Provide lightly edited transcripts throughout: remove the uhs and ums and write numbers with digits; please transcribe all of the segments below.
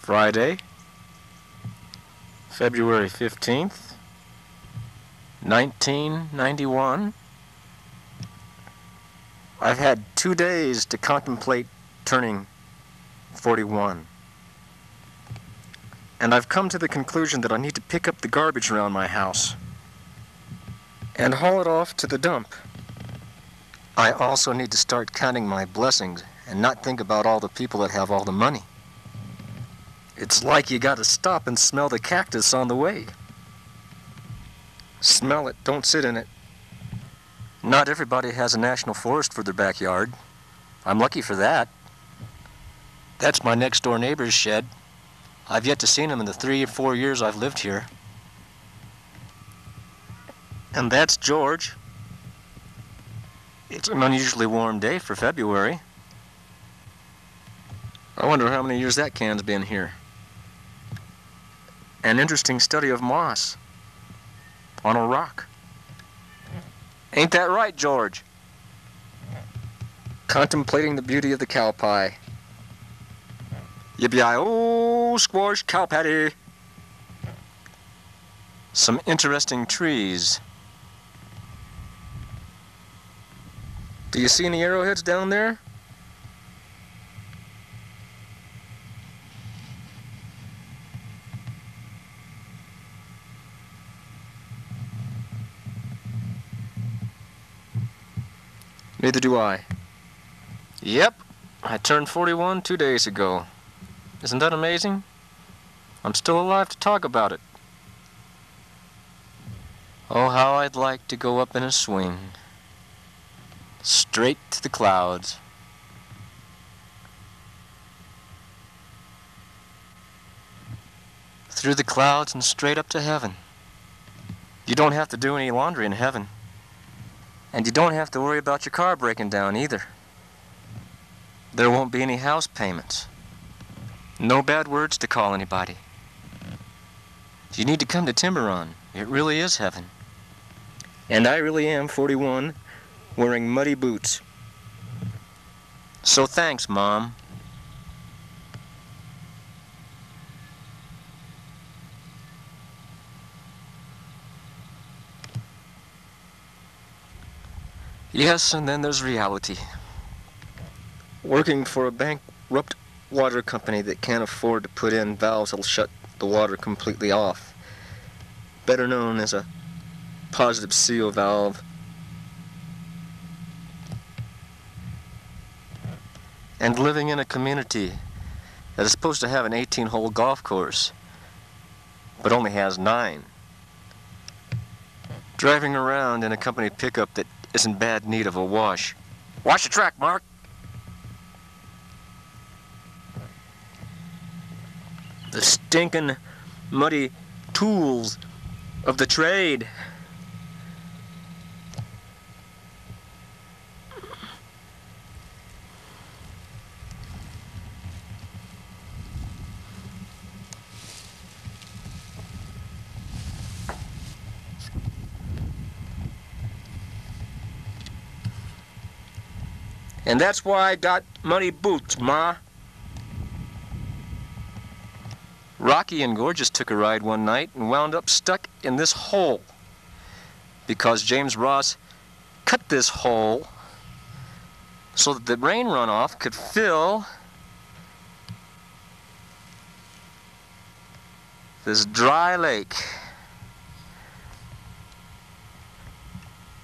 Friday, February 15th, 1991. I've had 2 days to contemplate turning 41. And I've come to the conclusion that I need to pick up the garbage around my house and haul it off to the dump. I also need to start counting my blessings and not think about all the people that have all the money. It's like you gotta stop and smell the cactus on the way. Smell it, don't sit in it. Not everybody has a national forest for their backyard. I'm lucky for that. That's my next door neighbor's shed. I've yet to see him in the 3 or 4 years I've lived here. And that's George. It's an unusually warm day for February. I wonder how many years that can's been here. An interesting study of moss on a rock. Ain't that right, George? Contemplating the beauty of the cow pie. Yippee-yi-oh, squash cow patty. Some interesting trees. Do you see any arrowheads down there? Neither do I. Yep, I turned 41 2 days ago. Isn't that amazing? I'm still alive to talk about it. Oh, how I'd like to go up in a swing. Straight to the clouds. Through the clouds and straight up to heaven. You don't have to do any laundry in heaven. And you don't have to worry about your car breaking down either. There won't be any house payments. No bad words to call anybody. You need to come to Timberon. It really is heaven. And I really am 41, wearing muddy boots. So thanks, Mom. Yes, and then there's reality. Working for a bankrupt water company that can't afford to put in valves that'll shut the water completely off. Better known as a positive seal valve. And living in a community that is supposed to have an 18-hole golf course, but only has 9. Driving around in a company pickup that is in bad need of a wash. Wash the track, Mark. The stinking, muddy tools of the trade. And that's why I got muddy boots, Ma. Rocky and Gorgeous took a ride one night and wound up stuck in this hole because James Ross cut this hole so that the rain runoff could fill this dry lake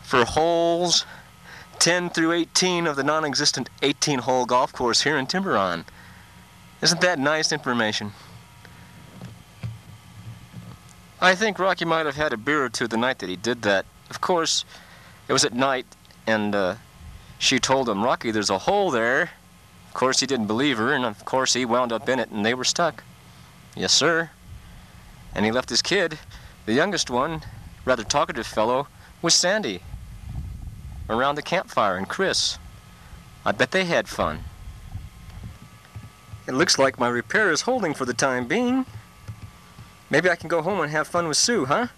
for holes 10 through 18 of the non-existent 18-hole golf course here in Timberon. Isn't that nice information? I think Rocky might have had a beer or two the night that he did that. Of course, it was at night, and she told him, "Rocky, there's a hole there." Of course, he didn't believe her, and of course, he wound up in it, and they were stuck. Yes, sir. And he left his kid, the youngest one, rather talkative fellow, with Sandy around the campfire, and Chris. I bet they had fun. It looks like my repair is holding for the time being. Maybe I can go home and have fun with Sue, huh?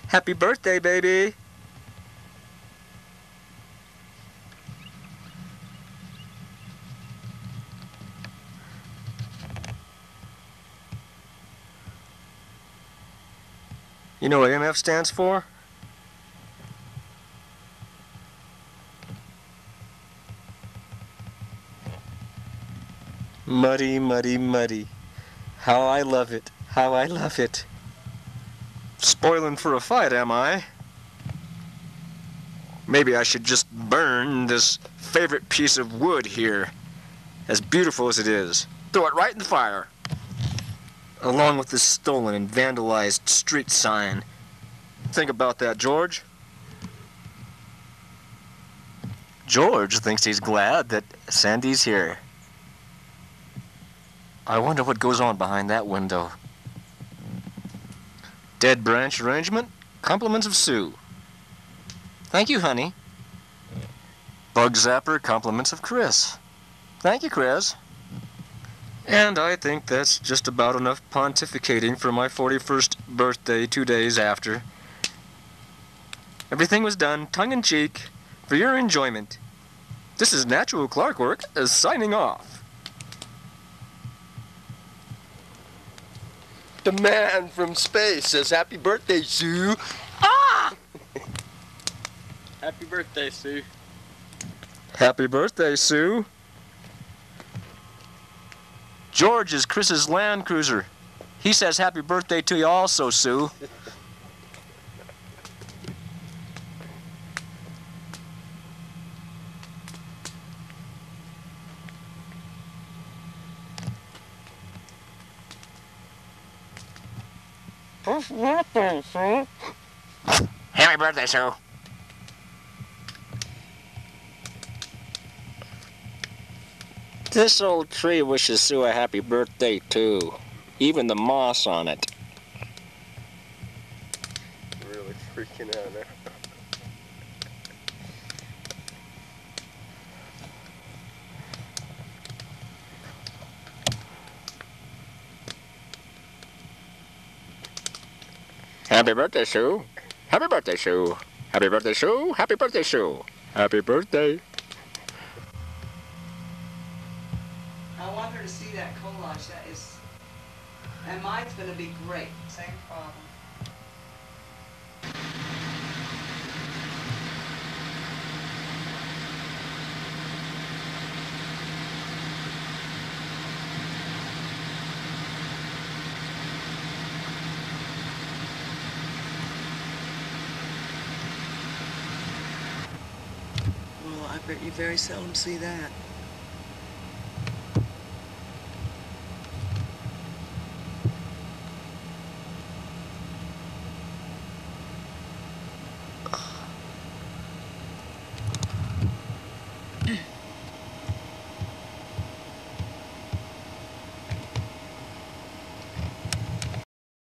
Happy birthday, baby! You know what MF stands for? Muddy, muddy, muddy. How I love it. How I love it. Spoiling for a fight, am I? Maybe I should just burn this favorite piece of wood here. As beautiful as it is. Throw it right in the fire. Along with this stolen and vandalized street sign. Think about that, George. George thinks he's glad that Sandy's here. I wonder what goes on behind that window. Dead branch arrangement, compliments of Sue. Thank you, honey. Bug zapper, compliments of Chris. Thank you, Chris. And I think that's just about enough pontificating for my 41st birthday 2 days after. Everything was done tongue-in-cheek for your enjoyment. This is Natural Clarkwork signing off. The man from space says happy birthday, Sue. Ah! Happy birthday, Sue. Happy birthday, Sue. George is Chris's Land Cruiser. He says happy birthday to you also, Sue. Happy birthday, Sue. This old tree wishes Sue a happy birthday, too. Even the moss on it. Really freaking out now. Happy birthday, Sue. Happy birthday, Sue. Happy birthday, Sue. Happy birthday, Sue. Happy birthday. I want her to see that collage. That is, and mine's going to be great. Same problem. Well, I bet you very seldom see that.